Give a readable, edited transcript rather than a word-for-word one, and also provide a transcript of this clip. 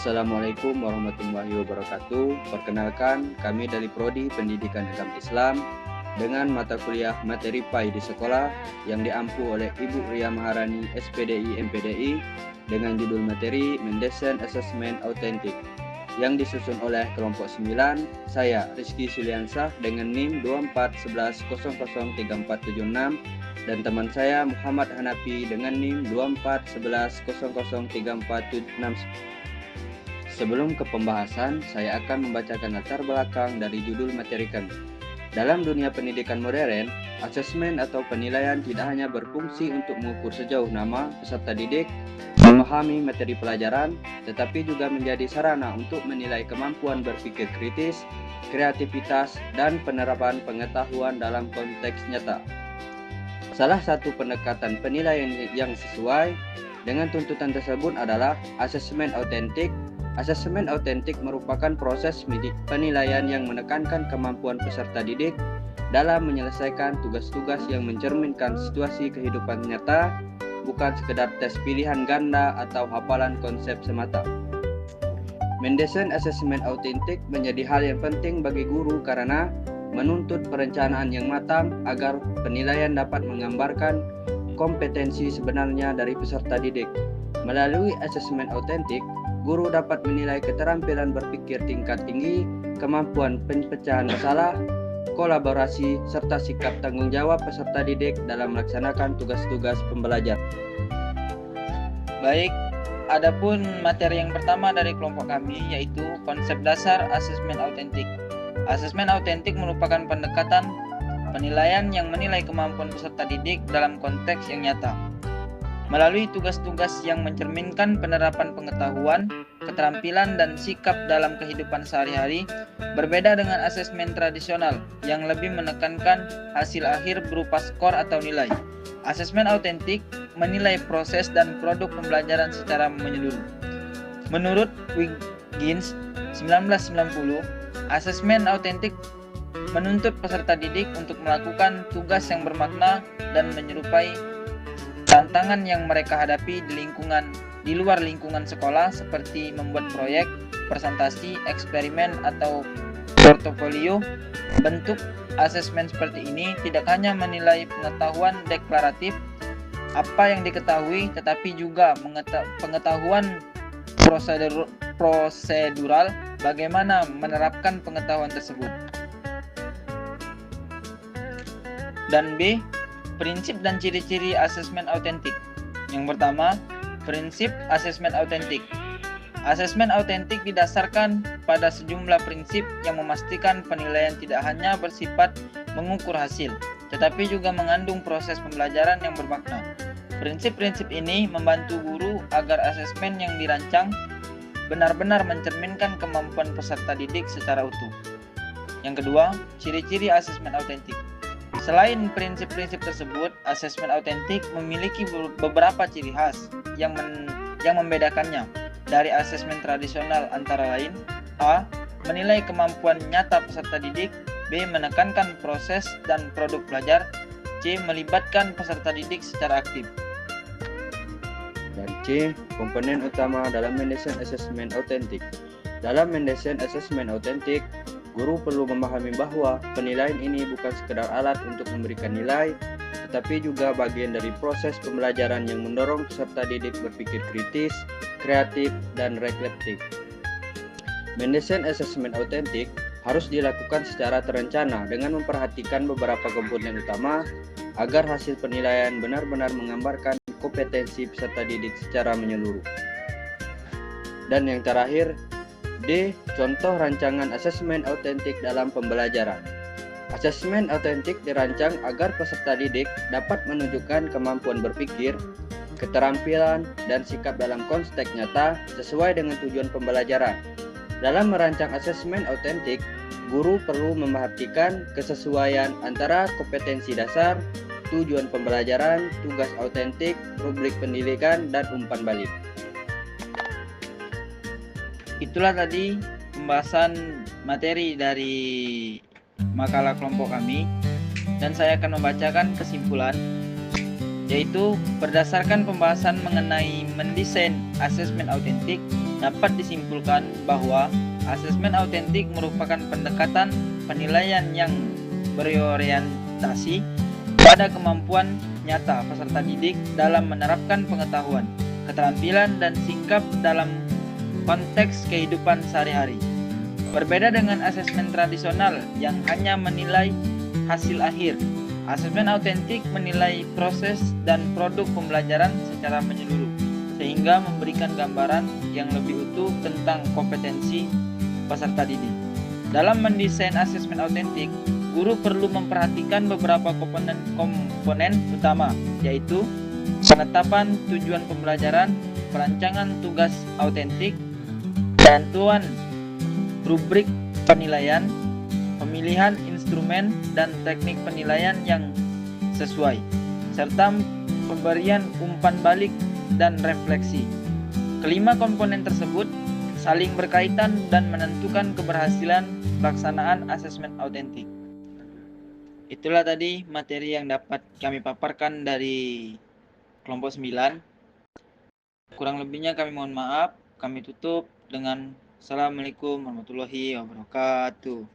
Assalamualaikum warahmatullahi wabarakatuh. Perkenalkan, kami dari Prodi Pendidikan Agama Islam dengan mata kuliah materi PAI di sekolah yang diampu oleh Ibu Ria Maharani SPDI MPDI dengan judul materi Mendesain Asesmen Autentik yang disusun oleh kelompok 9, saya Rizky Suliansah dengan NIM 2411003476 dan teman saya Muhammad Hanafi dengan NIM 2411003476. Sebelum ke pembahasan, saya akan membacakan latar belakang dari judul materi kami. Dalam dunia pendidikan modern, asesmen atau penilaian tidak hanya berfungsi untuk mengukur sejauh nama peserta didik, memahami materi pelajaran, tetapi juga menjadi sarana untuk menilai kemampuan berpikir kritis, kreativitas, dan penerapan pengetahuan dalam konteks nyata. Salah satu pendekatan penilaian yang sesuai dengan tuntutan tersebut adalah asesmen autentik. Asesmen autentik merupakan proses penilaian yang menekankan kemampuan peserta didik dalam menyelesaikan tugas-tugas yang mencerminkan situasi kehidupan nyata, bukan sekedar tes pilihan ganda atau hafalan konsep semata. Mendesain asesmen autentik menjadi hal yang penting bagi guru karena menuntut perencanaan yang matang agar penilaian dapat menggambarkan kompetensi sebenarnya dari peserta didik. Melalui asesmen autentik, guru dapat menilai keterampilan berpikir tingkat tinggi, kemampuan pemecahan masalah, kolaborasi, serta sikap tanggung jawab peserta didik dalam melaksanakan tugas-tugas pembelajaran. Baik, adapun materi yang pertama dari kelompok kami yaitu konsep dasar asesmen autentik. Asesmen autentik merupakan pendekatan penilaian yang menilai kemampuan peserta didik dalam konteks yang nyata. Melalui tugas-tugas yang mencerminkan penerapan pengetahuan, keterampilan, dan sikap dalam kehidupan sehari-hari, berbeda dengan asesmen tradisional yang lebih menekankan hasil akhir berupa skor atau nilai. Asesmen autentik menilai proses dan produk pembelajaran secara menyeluruh. Menurut Wiggins 1990, asesmen autentik menuntut peserta didik untuk melakukan tugas yang bermakna dan menyerupai tantangan yang mereka hadapi di luar lingkungan sekolah seperti membuat proyek, presentasi, eksperimen, atau portofolio. Bentuk asesmen seperti ini tidak hanya menilai pengetahuan deklaratif apa yang diketahui, tetapi juga pengetahuan prosedural bagaimana menerapkan pengetahuan tersebut. Dan B, prinsip dan ciri-ciri asesmen autentik. Yang pertama, prinsip asesmen autentik. Asesmen autentik didasarkan pada sejumlah prinsip yang memastikan penilaian tidak hanya bersifat mengukur hasil, tetapi juga mengandung proses pembelajaran yang bermakna. Prinsip-prinsip ini membantu guru agar asesmen yang dirancang benar-benar mencerminkan kemampuan peserta didik secara utuh. Yang kedua, ciri-ciri asesmen autentik. Selain prinsip-prinsip tersebut, asesmen autentik memiliki beberapa ciri khas yang membedakannya dari asesmen tradisional, antara lain: A. Menilai kemampuan nyata peserta didik. B. Menekankan proses dan produk belajar. C. Melibatkan peserta didik secara aktif. Dan C. Komponen utama dalam mendesain asesmen autentik. Dalam mendesain asesmen autentik, guru perlu memahami bahwa penilaian ini bukan sekedar alat untuk memberikan nilai, tetapi juga bagian dari proses pembelajaran yang mendorong peserta didik berpikir kritis, kreatif, dan reflektif. Mendesain asesmen autentik harus dilakukan secara terencana dengan memperhatikan beberapa komponen utama agar hasil penilaian benar-benar menggambarkan kompetensi peserta didik secara menyeluruh. Dan yang terakhir, D. Contoh rancangan asesmen autentik dalam pembelajaran. Asesmen autentik dirancang agar peserta didik dapat menunjukkan kemampuan berpikir, keterampilan, dan sikap dalam konteks nyata sesuai dengan tujuan pembelajaran. Dalam merancang asesmen autentik, guru perlu memperhatikan kesesuaian antara kompetensi dasar, tujuan pembelajaran, tugas autentik, rubrik pendidikan, dan umpan balik. Itulah tadi pembahasan materi dari makalah kelompok kami, dan saya akan membacakan kesimpulan, yaitu berdasarkan pembahasan mengenai mendesain asesmen autentik, dapat disimpulkan bahwa asesmen autentik merupakan pendekatan penilaian yang berorientasi pada kemampuan nyata peserta didik dalam menerapkan pengetahuan, keterampilan, dan sikap dalam konteks kehidupan sehari-hari. Berbeda dengan asesmen tradisional yang hanya menilai hasil akhir, asesmen autentik menilai proses dan produk pembelajaran secara menyeluruh, sehingga memberikan gambaran yang lebih utuh tentang kompetensi peserta didik. Dalam mendesain asesmen autentik, guru perlu memperhatikan beberapa komponen utama, yaitu penetapan tujuan pembelajaran, perancangan tugas autentik, bantuan rubrik penilaian, pemilihan instrumen dan teknik penilaian yang sesuai, serta pemberian umpan balik dan refleksi. Kelima komponen tersebut saling berkaitan dan menentukan keberhasilan pelaksanaan asesmen autentik. Itulah tadi materi yang dapat kami paparkan dari kelompok 9. Kurang lebihnya kami mohon maaf. Kami tutup dengan Assalamualaikum warahmatullahi wabarakatuh.